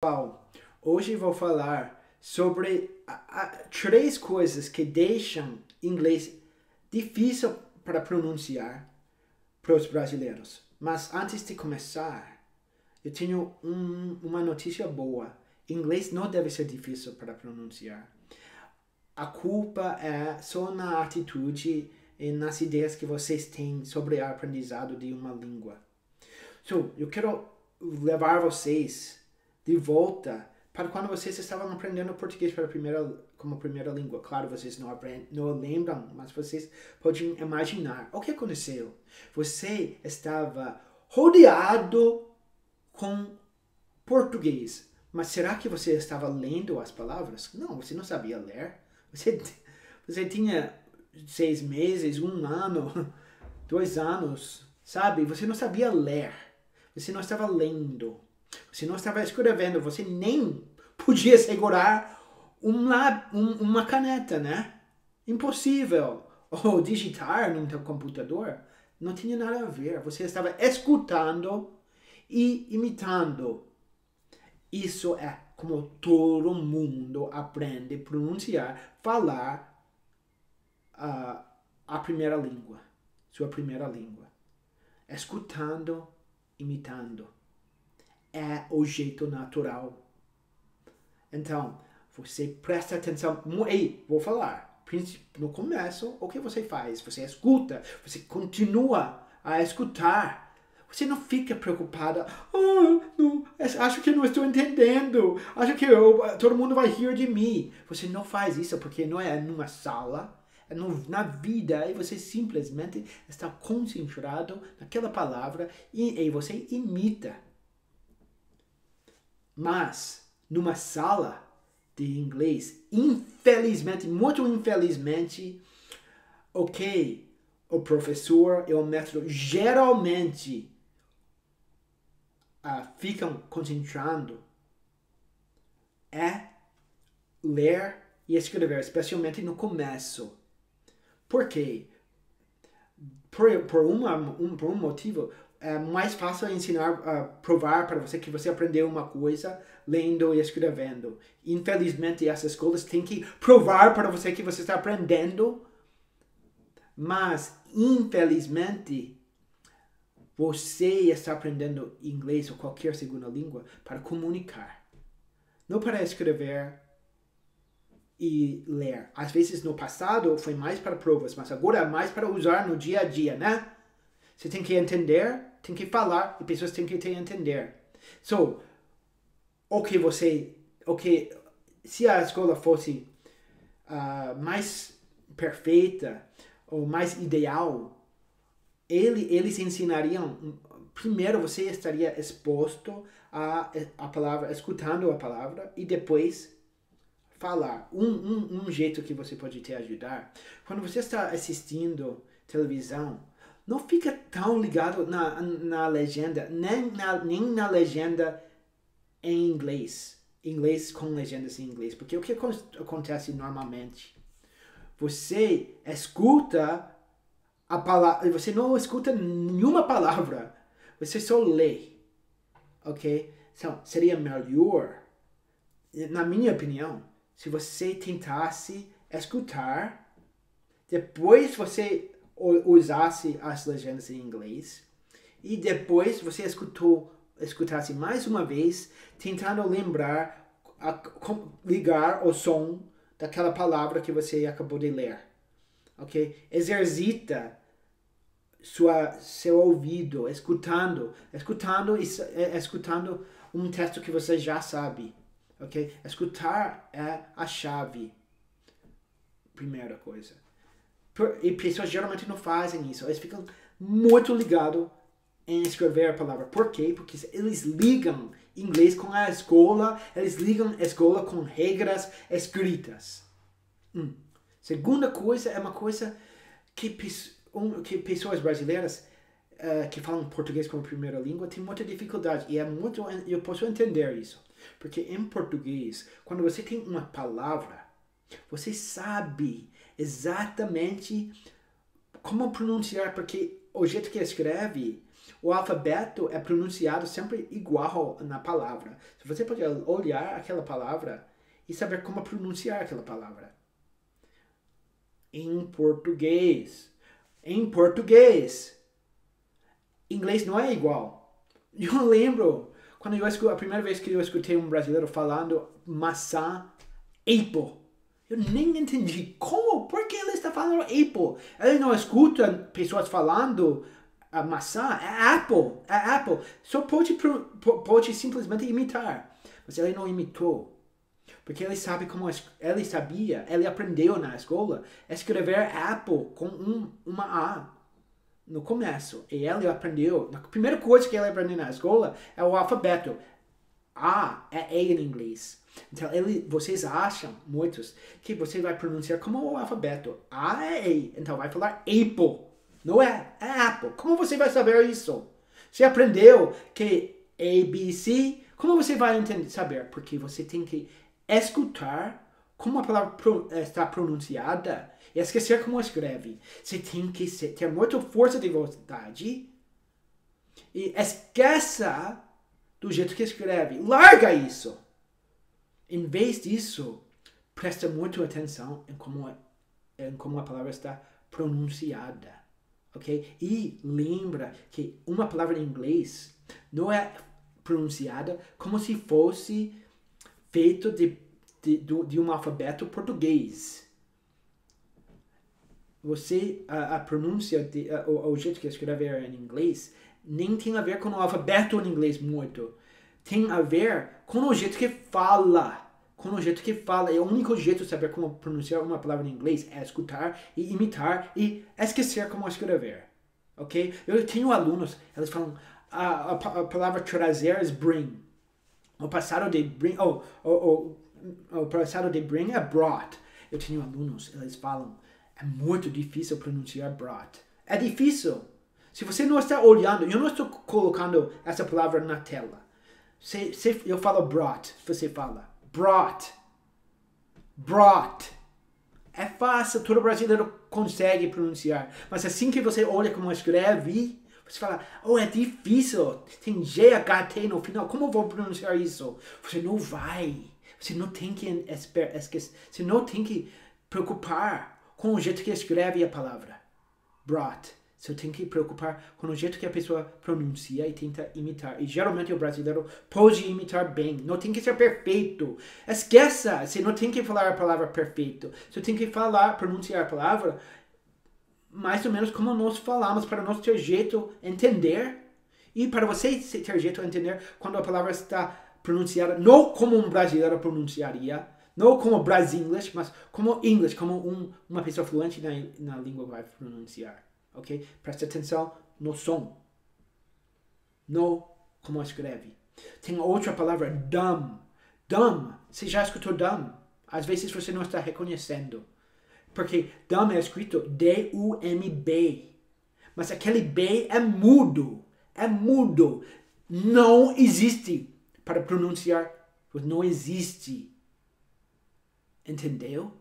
Pessoal, hoje vou falar sobre três coisas que deixam inglês difícil para pronunciar para os brasileiros. Mas antes de começar, eu tenho uma notícia boa. Inglês não deve ser difícil para pronunciar. A culpa é só na atitude e nas ideias que vocês têm sobre o aprendizado de uma língua. So, eu quero levar vocês de volta para quando vocês estavam aprendendo português como primeira língua. Claro, vocês não lembram, mas vocês podem imaginar. O que aconteceu? Você estava rodeado com português, mas será que você estava lendo as palavras? Não, você não sabia ler. Você tinha 6 meses, 1 ano, 2 anos, sabe? Você não sabia ler. Você não estava lendo. Você não estava escrevendo. Você nem podia segurar uma caneta, né? Impossível. Ou digitar no teu computador. Não tinha nada a ver. Você estava escutando e imitando. Isso é como todo mundo aprende a pronunciar, falar a primeira língua. Sua primeira língua. Escutando, imitando. É o jeito natural. Então, você presta atenção. Ei, vou falar. No começo, o que você faz? Você escuta. Você continua a escutar. Você não fica preocupada. Não, acho que não estou entendendo. Acho que todo mundo vai rir de mim. Você não faz isso porque não é numa sala. É na vida. E você simplesmente está concentrado naquela palavra e você imita. Mas, numa sala de inglês, infelizmente, muito infelizmente, o professor e o método geralmente ficam concentrando é ler e escrever, especialmente no começo. Por quê? Por um motivo, é mais fácil ensinar, provar para você que você aprendeu uma coisa lendo e escrevendo. Infelizmente, essas escolas têm que provar para você que você está aprendendo. Mas, infelizmente, você está aprendendo inglês ou qualquer segunda língua para comunicar. Não para escrever e ler. Às vezes, no passado, foi mais para provas, mas agora é mais para usar no dia a dia, né? Você tem que entender, tem que falar, e pessoas têm que te entender. So, se a escola fosse mais perfeita, ou mais ideal, eles ensinariam, primeiro você estaria exposto a palavra, escutando a palavra, e depois falar. Um jeito que você pode te ajudar, quando você está assistindo televisão, não fica tão ligado na legenda, nem na legenda em inglês. Inglês com legendas em inglês. Porque o que acontece normalmente? Você escuta a palavra, você não escuta nenhuma palavra. Você só lê. Ok? Então, seria melhor, na minha opinião, se você tentasse escutar, depois você usasse as legendas em inglês e depois você escutasse mais uma vez, tentando lembrar, ligar o som daquela palavra que você acabou de ler. Ok? Exercita seu ouvido, escutando um texto que você já sabe. Ok? Escutar é a chave. Primeira coisa. E pessoas geralmente não fazem isso. Eles ficam muito ligados em escrever a palavra. Por quê? Porque eles ligam inglês com a escola. Eles ligam a escola com regras escritas. Segunda coisa é uma coisa que pessoas brasileiras que falam português como primeira língua têm muita dificuldade. E eu posso entender isso. Porque em português, quando você tem uma palavra, você sabe exatamente como pronunciar, porque o jeito que escreve O alfabeto é pronunciado sempre igual na palavra. Você pode olhar aquela palavra e saber como pronunciar aquela palavra. Em português. Inglês não é igual. Eu lembro quando a primeira vez que eu escutei um brasileiro falando maçã, apple. Eu nem entendi por que ele está falando apple. Ele não escuta pessoas falando a maçã, é apple. Só pode simplesmente imitar. Mas ele não imitou. Porque ele ele aprendeu na escola a escrever apple com uma A no começo. E ele aprendeu, a primeira coisa que ele aprendeu na escola é o alfabeto. A é A em inglês. Então, vocês acham, muitos, que você vai pronunciar como o alfabeto. A é A, então vai falar apple. Não é apple. Como você vai saber isso? Você aprendeu que A, B, C, como você vai saber? Porque você tem que escutar como a palavra está pronunciada e esquecer como escreve. Você tem que ter muita força de vontade e esqueça do jeito que escreve. Larga isso. Em vez disso, presta muita atenção em como a palavra está pronunciada. Ok? E lembra que uma palavra em inglês não é pronunciada como se fosse feito de um alfabeto português. A pronúncia, o jeito que escrever em inglês, nem tem a ver com o alfabeto em inglês muito. Tem a ver com o jeito que fala. É o único jeito de saber como pronunciar uma palavra em inglês é escutar e imitar e esquecer como escrever. Ok? Eu tenho alunos, eles falam, a palavra trazer é bring. O passado de bring, o passado de bring é brought. Eu tenho alunos, eles falam, é muito difícil pronunciar brought. É difícil. Se você não está olhando, eu não estou colocando essa palavra na tela. Eu falo brought, você fala brought. É fácil, todo brasileiro consegue pronunciar. Mas assim que você olha como escreve, você fala, é difícil, tem GHT no final, como eu vou pronunciar isso? Você não vai. Você não tem que esquecer, você não tem que preocupar com o jeito que escreve a palavra. Brought. Você tem que preocupar com o jeito que a pessoa pronuncia e tenta imitar. E geralmente o brasileiro pode imitar bem. Não tem que ser perfeito. Esqueça, você não tem que falar a palavra perfeito. Você tem que pronunciar a palavra mais ou menos como nós falamos, para nós ter jeito de entender. E para você ter jeito de entender quando a palavra está pronunciada, não como um brasileiro pronunciaria, não como Brasinglish, mas como English, como uma pessoa fluente na língua vai pronunciar. Ok? Presta atenção no som. Não como escreve. Tem outra palavra, dumb. Dumb. Você já escutou dumb? Às vezes você não está reconhecendo. Porque dumb é escrito D-U-M-B. Mas aquele B é mudo. É mudo. Não existe para pronunciar. Não existe. Entendeu?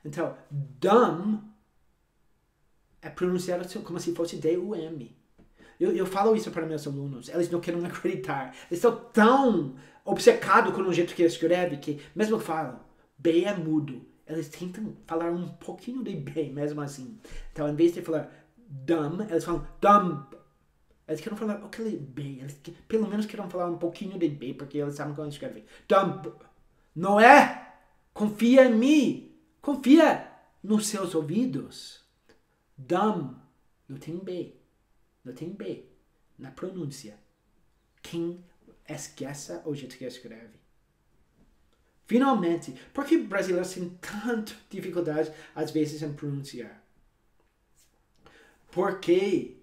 Então, dumb é pronunciado como se fosse D-U-M. Eu falo isso para meus alunos. Eles não querem acreditar. Eles estão tão obcecados com o jeito que escreve que, mesmo que falam, B é mudo, eles tentam falar um pouquinho de B mesmo assim. Então, em vez de falar dumb, eles falam dumb. Eles querem falar aquele B. Eles pelo menos querem falar um pouquinho de B, porque eles sabem como escrever. Dumb. Não é? Confia em mim. Confia nos seus ouvidos. Dumb. Não tem B. Não tem B na pronúncia. Quem esqueça o jeito que escreve. Finalmente, por que brasileiros têm tanta dificuldade às vezes em pronunciar? Porque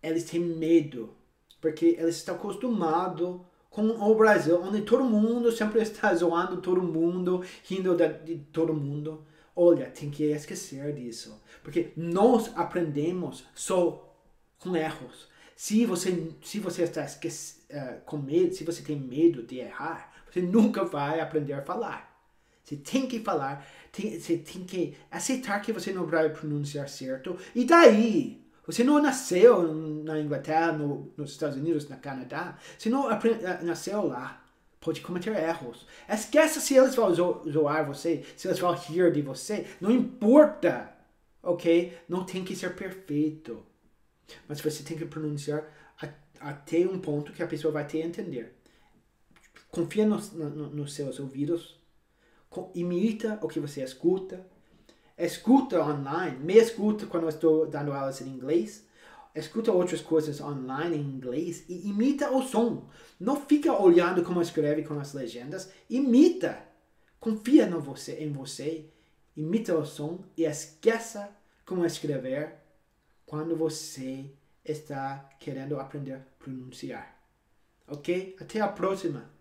eles têm medo. Porque eles estão acostumados com o Brasil, onde todo mundo sempre está zoando todo mundo, rindo de todo mundo. Olha, tem que esquecer disso. Porque nós aprendemos só com erros. Se você está com medo, se você tem medo de errar, você nunca vai aprender a falar. Você tem que falar, você tem que aceitar que você não vai pronunciar certo. E daí, Você não nasceu na Inglaterra, nos Estados Unidos, no Canadá. Você não nasceu lá. Pode cometer erros. Esqueça se eles vão zoar você, se eles vão rir de você. Não importa, ok? Não tem que ser perfeito. Mas você tem que pronunciar até um ponto que a pessoa vai te entender. Confia nos seus ouvidos. Imita o que você escuta. Escuta online, me escuta quando eu estou dando aulas em inglês, escuta outras coisas online em inglês e imita o som. Não fica olhando como escreve com as legendas, imita. Confia em você, imita o som e esqueça como escrever quando você está querendo aprender a pronunciar. Ok? Até a próxima!